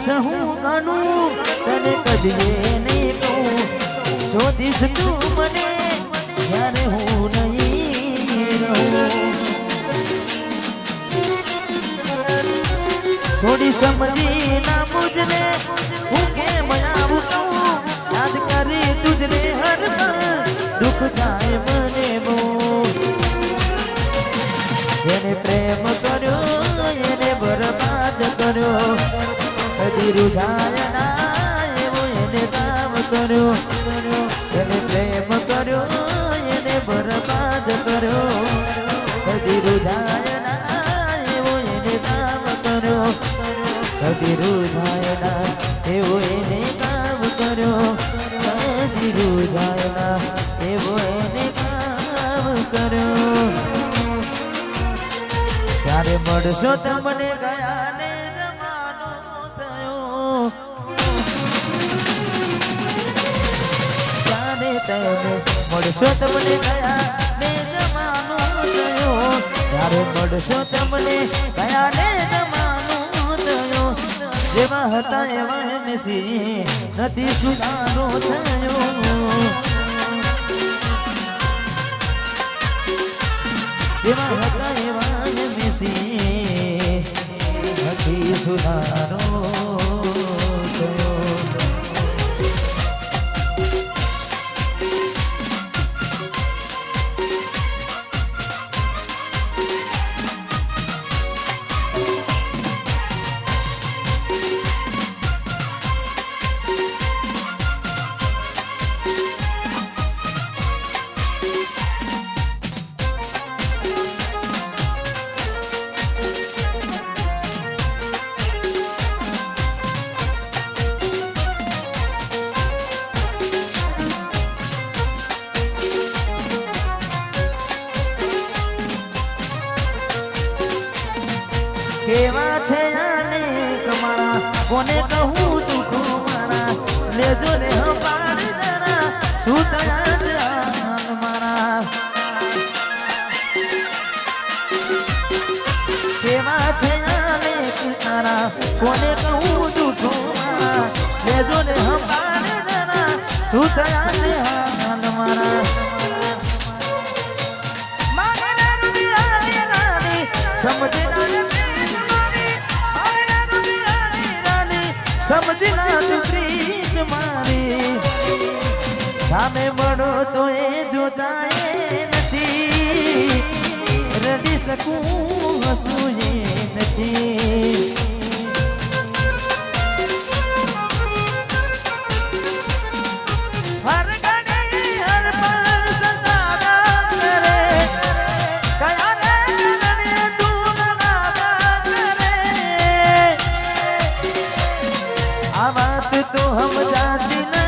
કરીશ હું ઘણું તને કદીએ નહીં કહું શોધીશ તું મને જ્યારે હું નહીં રહું થોડી સમજી ના મુજને હું કેમ આવું કહું યાદ કરી તુજને હર દુઃખ થાય મને બહુ જેને પ્રેમ કર્યો એને બરબાદ કર્યો કદી રૂઝાય ના એવો એને કામ કર્યો એને પ્રેમ કર્યો એને બરબાદ કર્યો કદી રૂઝાય ના એવો એને કામ કર્યો કદી રૂઝાય ના એવો એને કામ કર્યો કદી રૂઝાય ના એવો એને કામ કર્યો ત્યારે મળશો તમને ગયા ને જમાનો થયો ત્યારે તમે મળશો તમને ગયા ને જમાનો થયો ત્યારે મળશો તમને ગયા ને જમાનો થયો જેવા હતા એવા એમસી નથી સુધારો થયો જેવા હતા એવા નથી સુધારો થયો કેવા છે આને કમારા કોને કહું દુઃખો મારા લેજો ને હપાડ જરા શું થયા જાન મારા કેવા છે આને કમારા કોને કહું દુઃખો મારા લેજો ને હપાડ જરા શું થયા જાન મારા સમજે સમજી ના તું પ્રીત મારી સામે મળો તો એ જોતા નથી રડી શકું હસું એ નથી હર ઘડી હર પળ સતારા કરે કયા રે રડે તું નાગા કરે આ વાત તો હમ જાતી